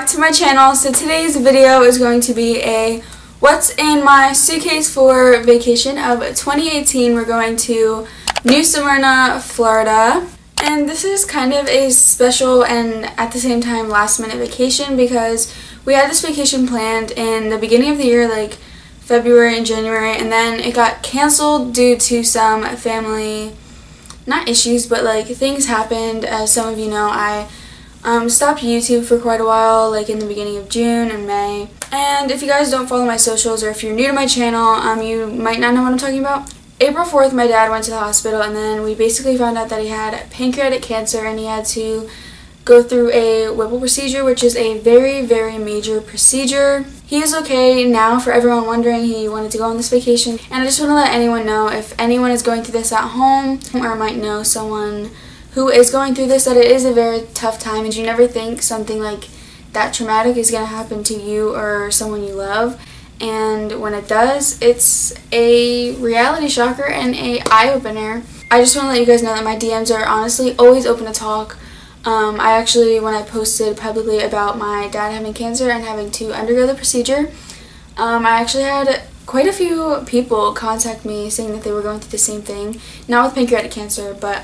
back to my channel. So today's video is going to be a what's in my suitcase for vacation of 2018. We're going to New Smyrna, Florida. And this is kind of a special and at the same time last minute vacation because we had this vacation planned in the beginning of the year, like February and January, and then it got canceled due to some family, not issues, but like things happened. As some of you know, I stopped YouTube for quite a while, like in the beginning of June and May. And if you guys don't follow my socials or if you're new to my channel, you might not know what I'm talking about. April 4th, my dad went to the hospital, and then we basically found out that he had pancreatic cancer and he had to go through a Whipple procedure, which is a very, very major procedure. He is okay now. For everyone wondering, he wanted to go on this vacation. And I just want to let anyone know, if anyone is going through this at home or might know someone who is going through this, that it is a very tough time and you never think something like that traumatic is going to happen to you or someone you love. And when it does, it's a reality shocker and a eye-opener. I just want to let you guys know that my DMs are honestly always open to talk. I actually, when I posted publicly about my dad having cancer and having to undergo the procedure, I actually had quite a few people contact me saying that they were going through the same thing. Not with pancreatic cancer, but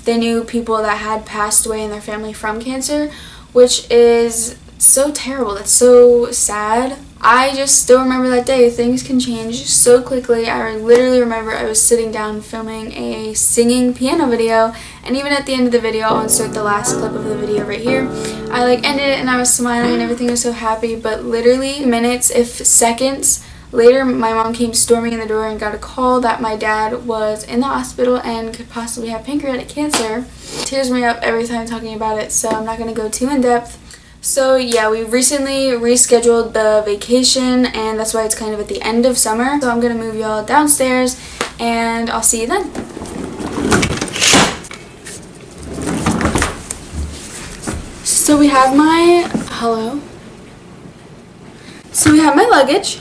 they knew people that had passed away in their family from cancer, which is so terrible. That's so sad. I just still remember that day. Things can change so quickly. I literally remember I was sitting down filming a singing piano video, and even at the end of the video, I'll insert the last clip of the video right here, I ended it and I was smiling and everything was so happy, but literally minutes, if seconds later, my mom came storming in the door and got a call that my dad was in the hospital and could possibly have pancreatic cancer. Tears me up every time talking about it, so I'm not going to go too in depth. So yeah, we recently rescheduled the vacation, and that's why it's kind of at the end of summer. So I'm going to move y'all downstairs, and I'll see you then. So we have my, So we have my luggage.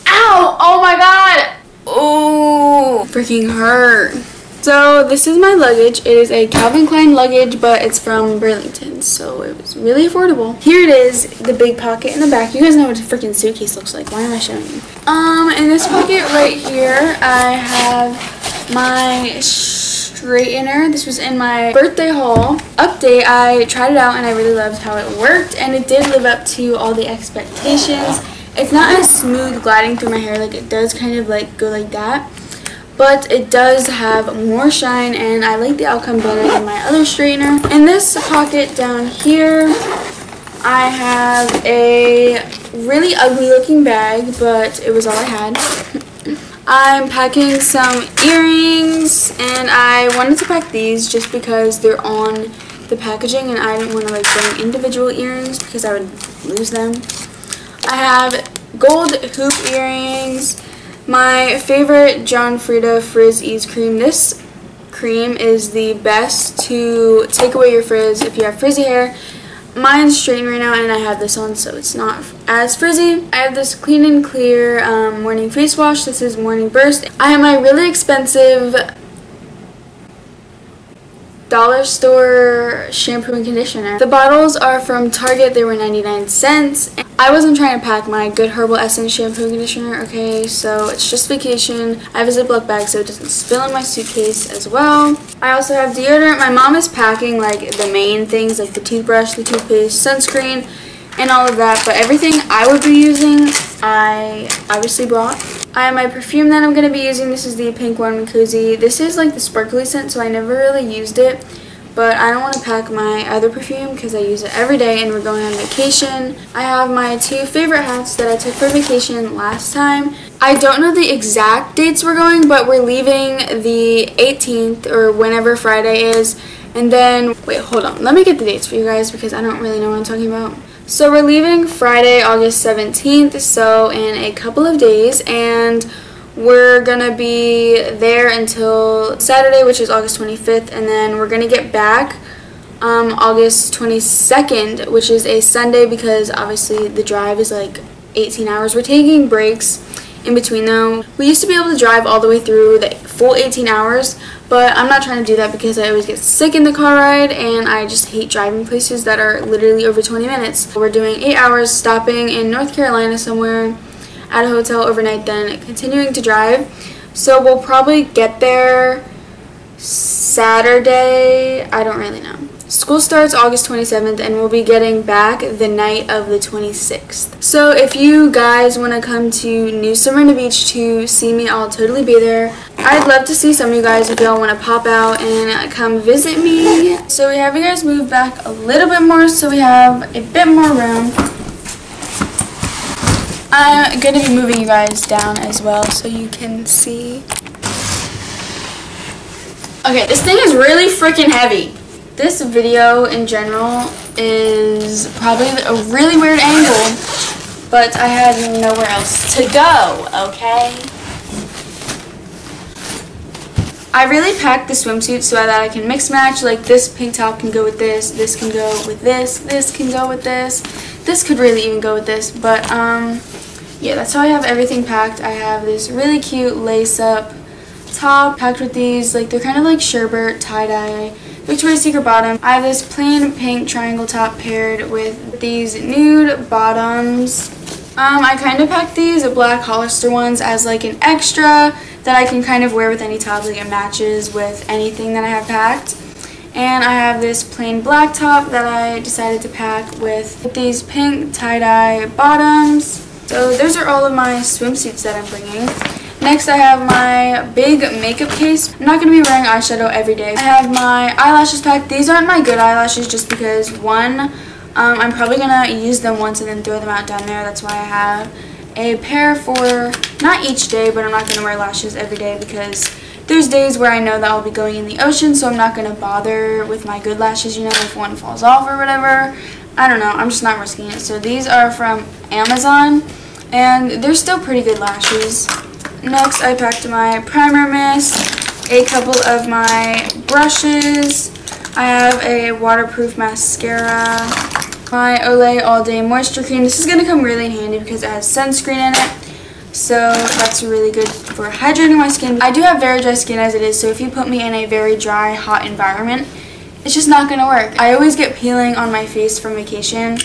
Ow! Oh my god! Oh, freaking hurt. So this is my luggage. It is a Calvin Klein luggage, but it's from Burlington, so it was really affordable. Here it is, the big pocket in the back. You guys know what a freaking suitcase looks like. Why am I showing you? In this pocket right here, I have my straightener. This was in my birthday haul. Update, I tried it out and I really loved how it worked, and it did live up to all the expectations. It's not as smooth gliding through my hair, like it does kind of like go like that. But it does have more shine, and I like the outcome better than my other straightener. In this pocket down here, I have a really ugly looking bag, but it was all I had. I'm packing some earrings, and I wanted to pack these just because they're on the packaging, and I didn't want to bring individual earrings because I would lose them. I have gold hoop earrings. My favorite John Frieda Frizz Ease cream. This cream is the best to take away your frizz if you have frizzy hair. Mine's straightened right now and I have this on, so it's not as frizzy. I have this Clean and Clear morning face wash. This is Morning Burst. I have my really expensive dollar store shampoo and conditioner. The bottles are from Target. They were 99 cents. I wasn't trying to pack my Good Herbal Essence shampoo and conditioner, okay, so it's just vacation. I have a Ziploc bag so it doesn't spill in my suitcase as well. I also have deodorant. My mom is packing like the main things, like the toothbrush, the toothpaste, sunscreen, and all of that, but everything I would be using, I obviously brought. I have my perfume that I'm going to be using. This is the pink one, Cozy. This is like the sparkly scent, so I never really used it. But I don't want to pack my other perfume because I use it every day and we're going on vacation. I have my two favorite hats that I took for vacation last time. I don't know the exact dates we're going, but we're leaving the 18th or whenever Friday is. And then, wait, hold on. Let me get the dates for you guys because I don't really know what I'm talking about. So we're leaving Friday, August 17th, so in a couple of days, and we're gonna be there until Saturday, which is August 25th, and then we're gonna get back August 22nd, which is a Sunday, because obviously the drive is like 18 hours. We're taking breaks in between though. We used to be able to drive all the way through the full 18 hours, but I'm not trying to do that because I always get sick in the car ride and I just hate driving places that are literally over 20 minutes. We're doing 8 hours, stopping in North Carolina somewhere at a hotel overnight, then continuing to drive. So we'll probably get there Saturday, I don't really know. School starts August 27th and we'll be getting back the night of the 26th. So if you guys want to come to New Smyrna Beach to see me, I'll totally be there. I'd love to see some of you guys if y'all want to pop out and come visit me. So we have you guys move back a little bit more so we have a bit more room. I'm going to be moving you guys down as well so you can see. Okay, this thing is really freaking heavy. This video in general is probably a really weird angle, but I had nowhere else to go, okay? I really packed the swimsuit so that I can mix match, like this pink top can go with this can go with this can go with this could really even go with this, but yeah, that's how I have everything packed. I have this really cute lace-up top packed with these, like they're kind of like sherbet tie-dye Victoria's Secret bottom. I have this plain pink triangle top paired with these nude bottoms. I kind of packed these black Hollister ones as like an extra that I can kind of wear with any top, like it matches with anything that I have packed. And I have this plain black top that I decided to pack with these pink tie-dye bottoms. So those are all of my swimsuits that I'm bringing. Next, I have my big makeup case. I'm not going to be wearing eyeshadow every day. I have my eyelashes packed. These aren't my good eyelashes just because, one, I'm probably going to use them once and then throw them out down there. That's why I have a pair for, not each day, but I'm not going to wear lashes every day because there's days where I know that I'll be going in the ocean, so I'm not going to bother with my good lashes, you know, if one falls off or whatever. I don't know. I'm just not risking it. So these are from Amazon, and they're still pretty good lashes. Next, I packed my primer mist, a couple of my brushes. I have a waterproof mascara, my Olay All Day Moisture Cream. This is going to come really in handy because it has sunscreen in it, so that's really good for hydrating my skin. I do have very dry skin as it is, so if you put me in a very dry, hot environment, it's just not going to work. I always get peeling on my face from vacation.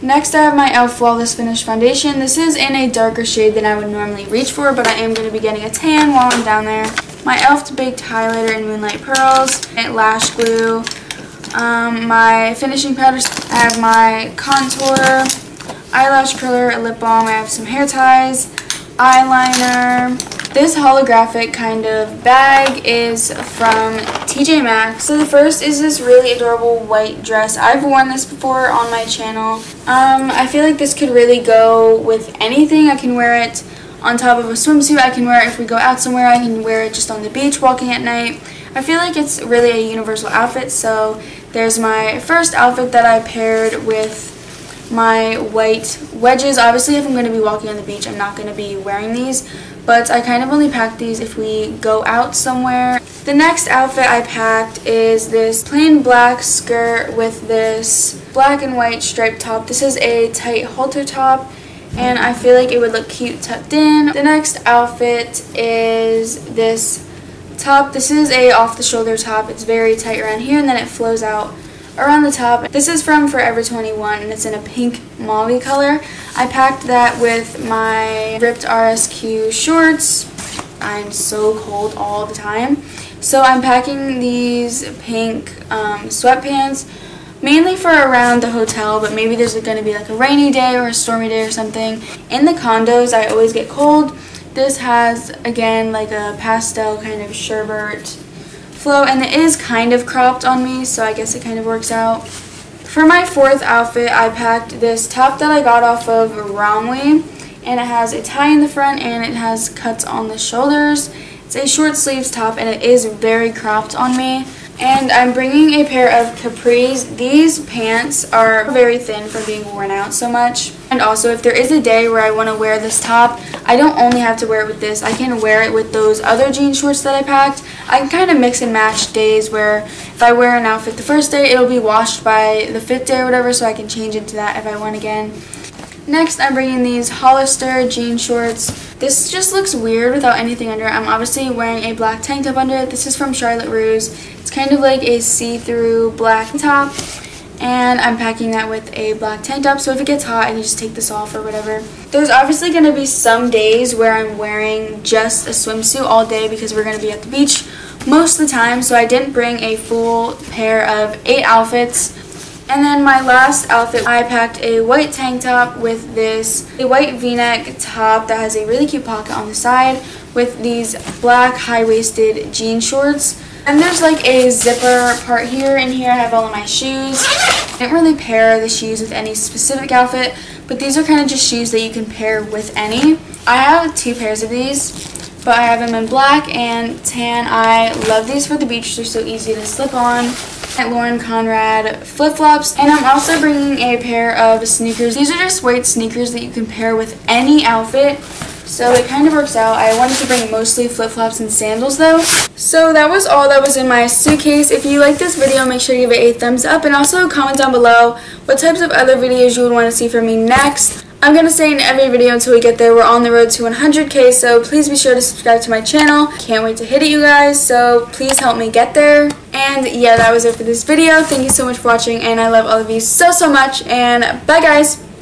Next, I have my e.l.f. Flawless Finish Foundation. This is in a darker shade than I would normally reach for, but I am going to be getting a tan while I'm down there. My e.l.f. Baked Highlighter in Moonlight Pearls, and lash glue, my finishing powders. I have my contour, eyelash curler, a lip balm. I have some hair ties, eyeliner. This holographic kind of bag is from TJ Maxx. So the first is this really adorable white dress. I've worn this before on my channel. I feel like this could really go with anything. I can wear it on top of a swimsuit. I can wear it if we go out somewhere. I can wear it just on the beach walking at night. I feel like it's really a universal outfit. So there's my first outfit that I paired with my white wedges. Obviously, if I'm going to be walking on the beach, I'm not going to be wearing these, but I kind of only pack these if we go out somewhere. The next outfit I packed is this plain black skirt with this black and white striped top. This is a tight halter top, and I feel like it would look cute tucked in. The next outfit is this top. This is a off-the-shoulder top. It's very tight around here, and then it flows out around the top. This is from Forever 21 and it's in a pink mauve color. I packed that with my ripped RSQ shorts. I'm so cold all the time. So I'm packing these pink sweatpants mainly for around the hotel, but maybe there's going to be like a rainy day or a stormy day or something. In the condos, I always get cold. This has, again, like a pastel kind of sherbet flow, and it is kind of cropped on me, so I guess it kind of works out. For my fourth outfit, I packed this top that I got off of Romwe, and it has a tie in the front and it has cuts on the shoulders. It's a short sleeves top and it is very cropped on me. And I'm bringing a pair of capris. These pants are very thin from being worn out so much. And also, if there is a day where I want to wear this top, I don't only have to wear it with this. I can wear it with those other jean shorts that I packed. I can kind of mix and match days where if I wear an outfit the first day, it'll be washed by the 5th day or whatever, so I can change into that if I want again. Next, I'm bringing these Hollister jean shorts. This just looks weird without anything under it. I'm obviously wearing a black tank top under it. This is from Charlotte Russe. It's kind of like a see-through black top, and I'm packing that with a black tank top, so if it gets hot I can just take this off or whatever. There's obviously going to be some days where I'm wearing just a swimsuit all day because we're going to be at the beach most of the time, so I didn't bring a full pair of 8 outfits. And then my last outfit, I packed a white tank top with a white v-neck top that has a really cute pocket on the side with these black high-waisted jean shorts. And there's like a zipper part here, and here I have all of my shoes. I didn't really pair the shoes with any specific outfit, but these are kind of just shoes that you can pair with any. I have 2 pairs of these, but I have them in black and tan. I love these for the beach. They're so easy to slip on. At Lauren Conrad flip-flops, and I'm also bringing a pair of sneakers. These are just white sneakers that you can pair with any outfit, so it kind of works out. I wanted to bring mostly flip-flops and sandals though. So that was all that was in my suitcase. If you like this video, make sure to give it a thumbs up, and also comment down below what types of other videos you would want to see from me next. I'm going to stay in every video until we get there. We're on the road to 100K, so please be sure to subscribe to my channel. Can't wait to hit it, you guys, so please help me get there. And yeah, that was it for this video. Thank you so much for watching, and I love all of you so much, and bye guys!